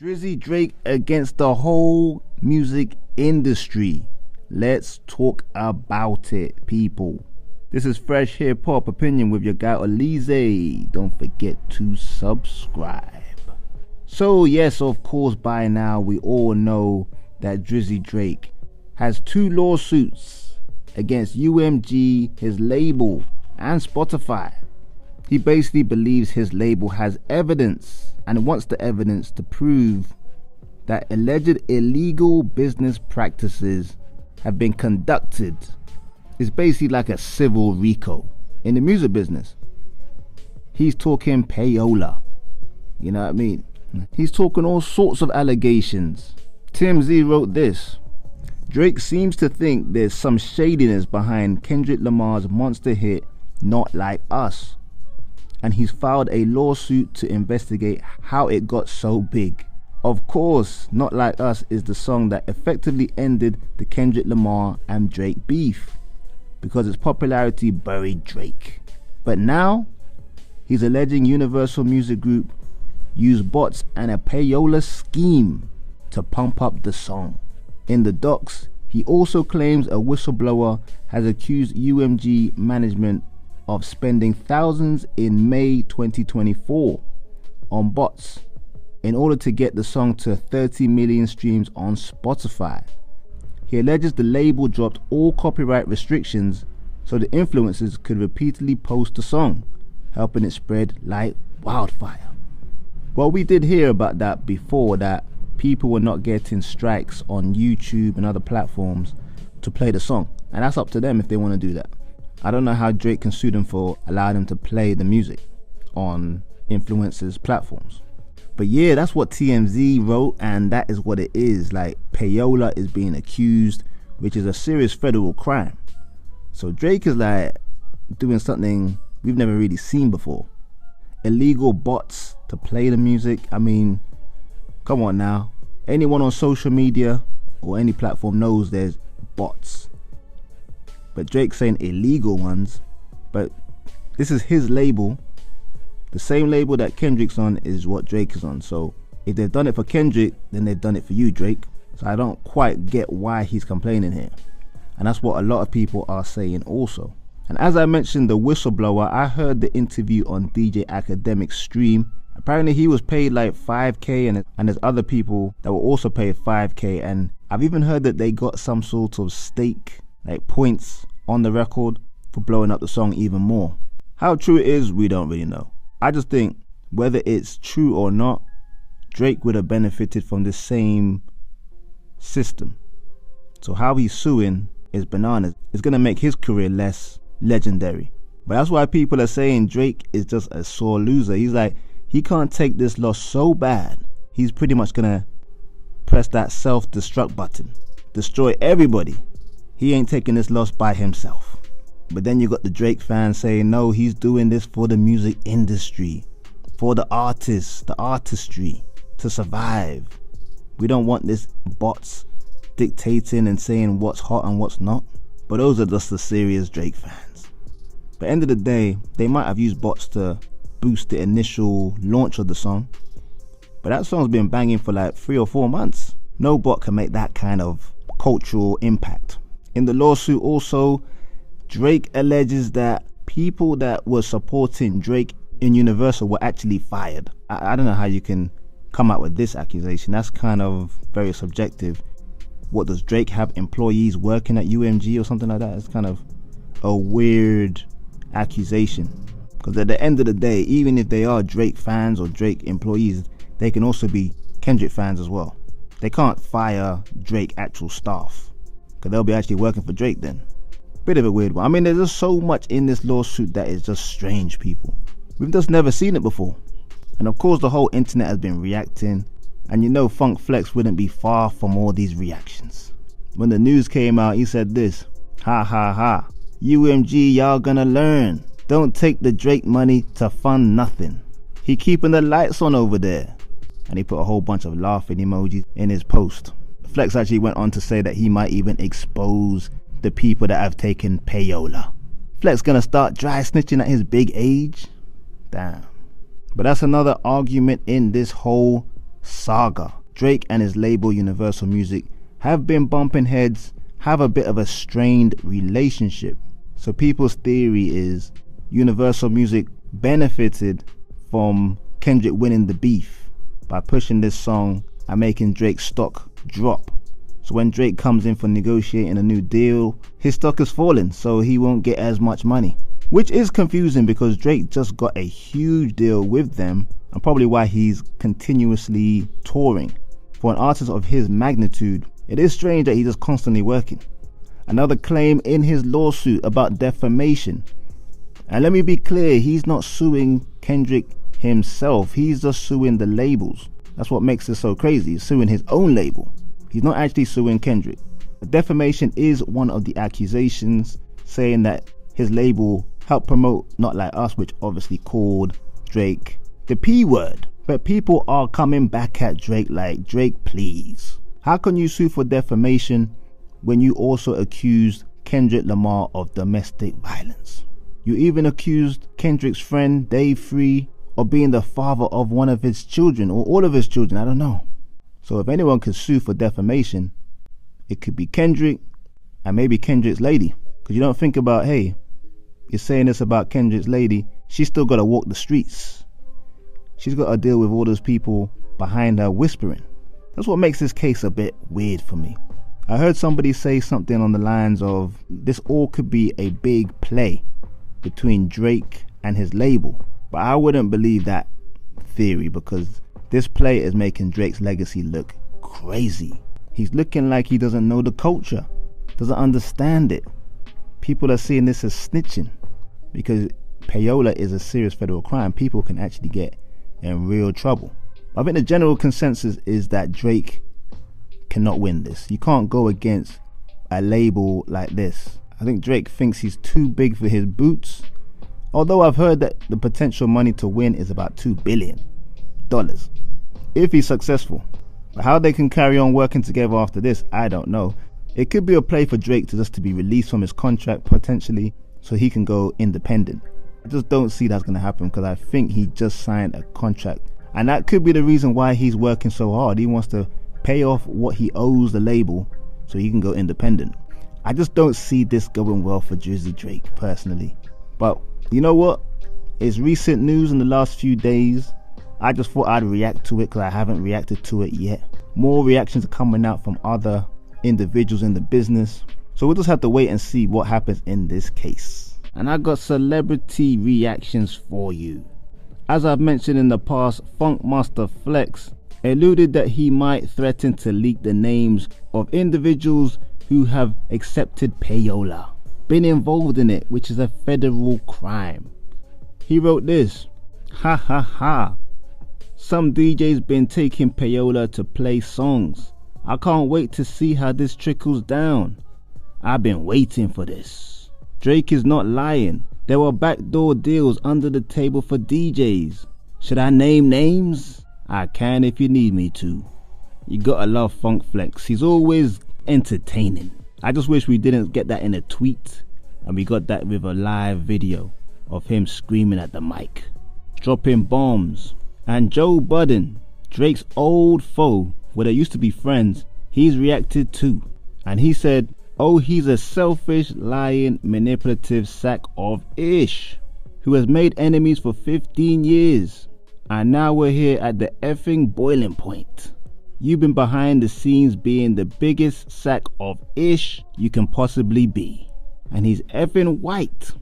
Drizzy Drake against the whole music industry. Let's talk about it, people. This is Fresh Hip Hop Opinion with your guy Olize. Don't forget to subscribe. So yes, of course, by now we all know that Drizzy Drake has 2 lawsuits against UMG, his label, and Spotify. He basically believes his label has evidence and wants the evidence to prove that alleged illegal business practices have been conducted. It's basically like a civil RICO in the music business. He's talking payola, you know what I mean? He's talking all sorts of allegations. TMZ wrote this: Drake seems to think there's some shadiness behind Kendrick Lamar's monster hit Not Like Us, and he's filed a lawsuit to investigate how it got so big. Of course, Not Like Us is the song that effectively ended the Kendrick Lamar and Drake beef because its popularity buried Drake. But now, he's alleging Universal Music Group used bots and a payola scheme to pump up the song. In the docs, he also claims a whistleblower has accused UMG management of spending thousands in May 2024 on bots in order to get the song to 30 million streams on Spotify. He alleges the label dropped all copyright restrictions so the influencers could repeatedly post the song, helping it spread like wildfire. Well, we did hear about that before, that people were not getting strikes on YouTube and other platforms to play the song, and that's up to them if they want to do that. I don't know how Drake can sue them for allowing them to play the music on influencers' platforms. But yeah, that's what TMZ wrote, and that is what it is. Like, payola is being accused, which is a serious federal crime. So Drake is like doing something we've never really seen before. Illegal bots to play the music. I mean, come on now. Anyone on social media or any platform knows there's bots. But Drake's saying illegal ones. But this is his label. The same label that Kendrick's on is what Drake is on. So if they've done it for Kendrick, then they've done it for you, Drake. So I don't quite get why he's complaining here. And that's what a lot of people are saying also. And as I mentioned, the whistleblower, I heard the interview on DJ Academic's stream. Apparently he was paid like 5k and there's other people that were also paid 5k. And I've even heard that they got some sort of stake, like points on the record for blowing up the song even more. How true it is, we don't really know. I just think whether it's true or not, Drake would have benefited from the same system. So how he's suing is bananas. It's gonna make his career less legendary. But that's why people are saying Drake is just a sore loser. He's like, he can't take this loss so bad, he's pretty much gonna press that self-destruct button, destroy everybody. He ain't taking this loss by himself. But then you got the Drake fans saying, no, he's doing this for the music industry, for the artists, the artistry, to survive. We don't want this bots dictating and saying what's hot and what's not. But those are just the serious Drake fans. But end of the day, they might have used bots to boost the initial launch of the song. But that song's been banging for like 3 or 4 months. No bot can make that kind of cultural impact. In the lawsuit also, Drake alleges that people that were supporting Drake in Universal were actually fired. I don't know how you can come out with this accusation. That's kind of very subjective. What, does Drake have employees working at UMG or something like that? It's kind of a weird accusation. Because at the end of the day, even if they are Drake fans or Drake employees, they can also be Kendrick fans as well. They can't fire Drake actual staff, because they'll be actually working for Drake then. Bit of a weird one. I mean, there's just so much in this lawsuit that is just strange, people. We've just never seen it before. And of course the whole internet has been reacting, and you know Funk Flex wouldn't be far from all these reactions. When the news came out, he said this: ha ha ha, UMG, y'all gonna learn. Don't take the Drake money to fund nothing. He keeping the lights on over there. And he put a whole bunch of laughing emojis in his post. Flex actually went on to say that he might even expose the people that have taken payola. Flex gonna start dry snitching at his big age? Damn. But that's another argument in this whole saga. Drake and his label Universal Music have been bumping heads, have a bit of a strained relationship. So people's theory is Universal Music benefited from Kendrick winning the beef by pushing this song and making Drake's stock drop. So when Drake comes in for negotiating a new deal, his stock is falling, so he won't get as much money. Which is confusing because Drake just got a huge deal with them, and probably why he's continuously touring. For an artist of his magnitude, it is strange that he's just constantly working. Another claim in his lawsuit about defamation. And let me be clear, he's not suing Kendrick himself, he's just suing the labels. That's what makes it so crazy. He's suing his own label. He's not actually suing Kendrick. Defamation is one of the accusations, saying that his label helped promote Not Like Us, which obviously called Drake the P word. But people are coming back at Drake like, Drake, please. How can you sue for defamation when you also accused Kendrick Lamar of domestic violence? You even accused Kendrick's friend Dave Free of being the father of one of his children, or all of his children, I don't know. So if anyone could sue for defamation, it could be Kendrick and maybe Kendrick's lady. Because you don't think about, hey, you're saying this about Kendrick's lady, she's still got to walk the streets. She's got to deal with all those people behind her whispering. That's what makes this case a bit weird for me. I heard somebody say something on the lines of, this all could be a big play between Drake and his label. But I wouldn't believe that theory, because this play is making Drake's legacy look crazy. He's looking like he doesn't know the culture, doesn't understand it. People are seeing this as snitching, because payola is a serious federal crime. People can actually get in real trouble. I think the general consensus is that Drake cannot win this. You can't go against a label like this. I think Drake thinks he's too big for his boots, although I've heard that the potential money to win is about $2 billion if he's successful. But how they can carry on working together after this, I don't know. It could be a play for Drake to be released from his contract potentially, so he can go independent. I just don't see that's going to happen, because I think he just signed a contract, and that could be the reason why he's working so hard. He wants to pay off what he owes the label so he can go independent. I just don't see this going well for Drizzy Drake personally. But you know what? It's recent news in the last few days. I just thought I'd react to it because I haven't reacted to it yet. More reactions are coming out from other individuals in the business. So we'll just have to wait and see what happens in this case. And I got celebrity reactions for you. As I've mentioned in the past, Funkmaster Flex alluded that he might threaten to leak the names of individuals who have accepted payola, been involved in it, which is a federal crime. He wrote this: ha ha ha, some DJs been taking payola to play songs. I can't wait to see how this trickles down. I've been waiting for this. Drake is not lying. There were backdoor deals under the table for DJs. Should I name names? I can if you need me to. You gotta love Funk Flex. He's always entertaining. I just wish we didn't get that in a tweet and we got that with a live video of him screaming at the mic, dropping bombs. And Joe Budden, Drake's old foe, where they used to be friends, he's reacted too. And he said, oh, he's a selfish, lying, manipulative sack of ish who has made enemies for 15 years. And now we're here at the effing boiling point. You've been behind the scenes being the biggest sack of ish you can possibly be. And he's effing white.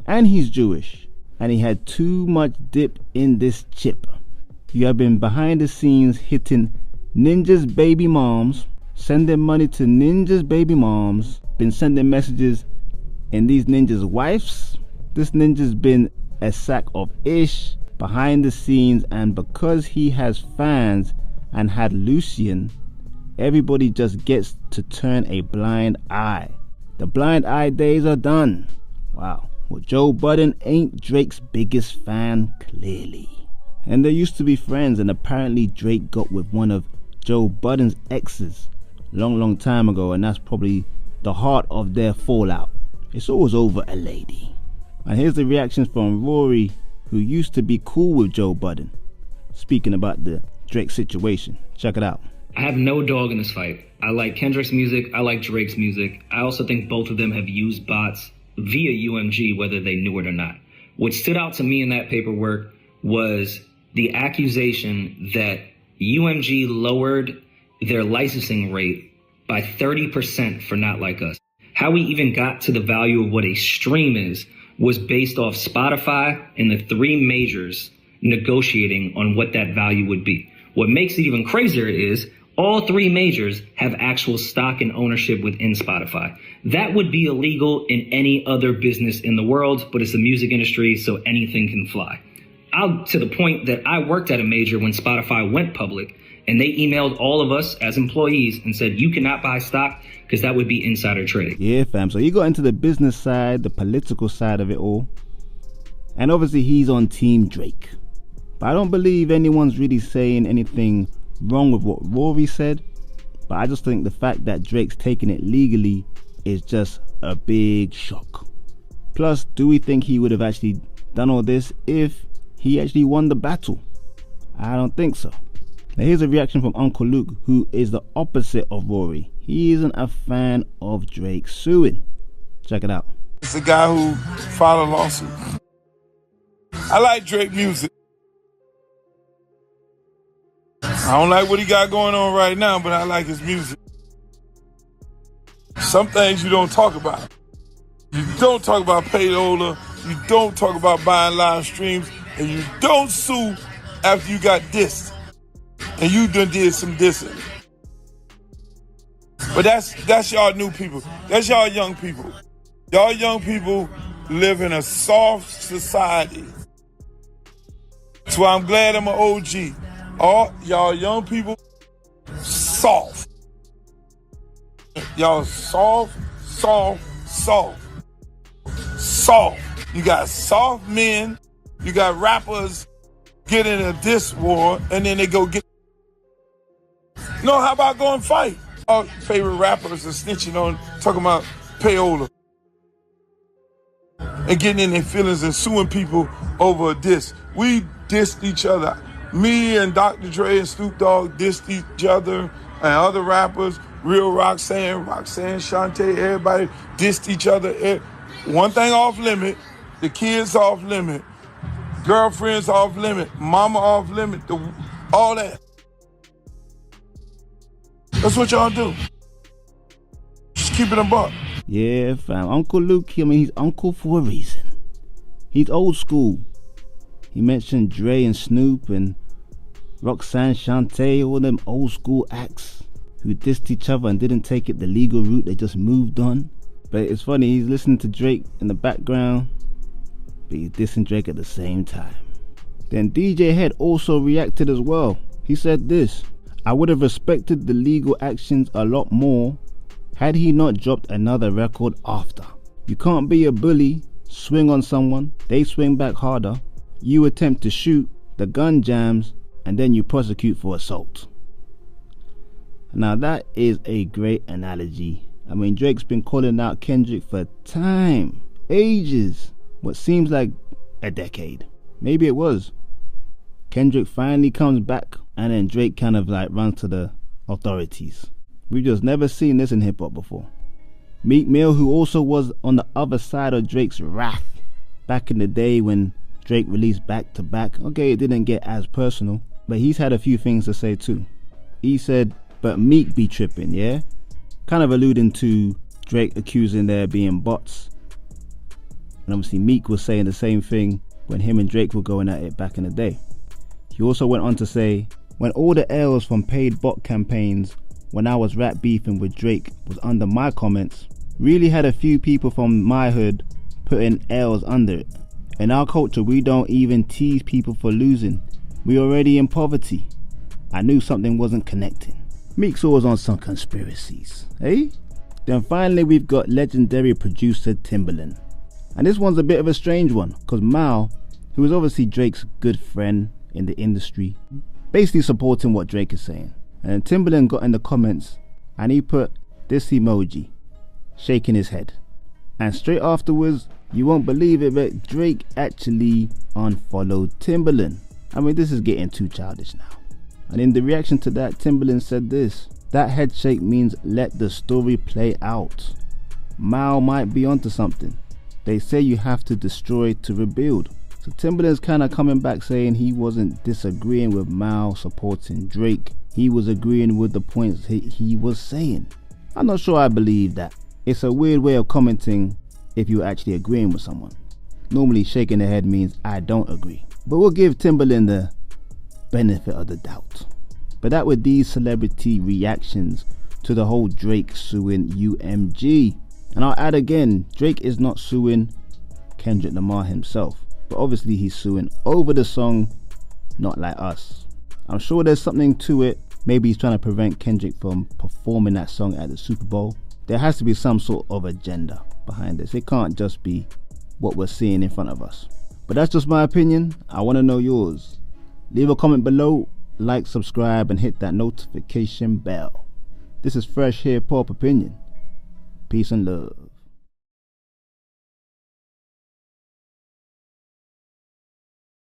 And he's Jewish. And he had too much dip in this chip. You have been behind the scenes hitting ninjas' baby moms, sending money to ninjas' baby moms, been sending messages in these ninjas' wives. This ninja's been a sack of ish behind the scenes, and because he has fans and had Lucian, everybody just gets to turn a blind eye. The blind eye days are done. Wow. Well, Joe Budden ain't Drake's biggest fan, clearly. And they used to be friends, and apparently Drake got with one of Joe Budden's exes long time ago, and that's probably the heart of their fallout. It's always over a lady. And here's the reactions from Rory, who used to be cool with Joe Budden, speaking about the Drake's situation. Check it out. I have no dog in this fight. I like Kendrick's music. I like Drake's music. I also think both of them have used bots via UMG, whether they knew it or not. What stood out to me in that paperwork was the accusation that UMG lowered their licensing rate by 30% for Not Like Us. How we even got to the value of what a stream is was based off Spotify and the three majors negotiating on what that value would be. What makes it even crazier is all three majors have actual stock and ownership within Spotify. That would be illegal in any other business in the world, but it's the music industry, so anything can fly. To the point that I worked at a major when Spotify went public, and they emailed all of us as employees and said, you cannot buy stock because that would be insider trading. Yeah, fam. So you got into the business side, the political side of it all. And obviously he's on Team Drake. But I don't believe anyone's really saying anything wrong with what Rory said. But I just think the fact that Drake's taking it legally is just a big shock. Plus, do we think he would have actually done all this if he actually won the battle? I don't think so. Now here's a reaction from Uncle Luke, who is the opposite of Rory. He isn't a fan of Drake suing. Check it out. It's the guy who filed a lawsuit. I like Drake music. I don't like what he got going on right now, but I like his music. Some things you don't talk about. You don't talk about payola, you don't talk about buying live streams, and you don't sue after you got dissed. And you done did some dissing. But that's y'all new people. That's y'all young people. Y'all young people live in a soft society. That's why I'm glad I'm an OG. All y'all young people, soft. Y'all soft. You got soft men. You got rappers get in a diss war, and then they go get. No, how about going fight? Our favorite rappers are snitching on, talking about payola. And getting in their feelings and suing people over a diss. We dissed each other. Me and Dr. Dre and Snoop Dogg dissed each other, and other rappers, Real Roxanne, Shantae, everybody dissed each other. One thing off limit, the kids off limit, girlfriends off limit, mama off limit, all that. That's what y'all do. Just keep it a buck. Yeah, fam. Uncle Luke, he's uncle for a reason. He's old school. He mentioned Dre and Snoop and Roxanne, Shantae, all them old school acts who dissed each other and didn't take it the legal route. They just moved on. But it's funny, he's listening to Drake in the background, but he's dissing Drake at the same time. Then DJ Head also reacted as well. He said this: I would have respected the legal actions a lot more had he not dropped another record after. You can't be a bully, swing on someone, they swing back harder, you attempt to shoot, the gun jams, and then you prosecute for assault. Now that is a great analogy. I mean, Drake's been calling out Kendrick for time, ages, what seems like a decade. Maybe it was. Kendrick finally comes back, and then Drake kind of like runs to the authorities. We've just never seen this in hip-hop before. Meek Mill, who also was on the other side of Drake's wrath back in the day when Drake released Back to Back. Okay, it didn't get as personal, but he's had a few things to say too. He said, but Meek be tripping, yeah? Kind of alluding to Drake accusing there being bots. And obviously Meek was saying the same thing when him and Drake were going at it back in the day. He also went on to say, when all the L's from paid bot campaigns when I was rap beefing with Drake was under my comments, really had a few people from my hood putting L's under it. In our culture, we don't even tease people for losing. We already in poverty. I knew something wasn't connecting. Meek's always on some conspiracies, eh? Then finally we've got legendary producer Timbaland. And this one's a bit of a strange one, because Mal, who is obviously Drake's good friend in the industry, basically supporting what Drake is saying. And Timbaland got in the comments and he put this emoji, shaking his head. And straight afterwards, you won't believe it, but Drake actually unfollowed Timbaland. I mean, this is getting too childish now. And in the reaction to that, Timbaland said this: "That head shake means let the story play out. Mao might be onto something. They say you have to destroy to rebuild." So Timbaland's kind of coming back saying he wasn't disagreeing with Mao supporting Drake. He was agreeing with the points he was saying. I'm not sure I believe that. It's a weird way of commenting if you're actually agreeing with someone. Normally shaking the head means I don't agree. But we'll give Timbaland the benefit of the doubt. But that with these celebrity reactions to the whole Drake suing UMG. And I'll add again, Drake is not suing Kendrick Lamar himself, but obviously he's suing over the song Not Like Us. I'm sure there's something to it. Maybe he's trying to prevent Kendrick from performing that song at the Super Bowl. There has to be some sort of agenda behind this. It can't just be what we're seeing in front of us. But that's just my opinion. I want to know yours. Leave a comment below, like, subscribe, and hit that notification bell. This is Fresh Hip Hop Opinion. Peace and love.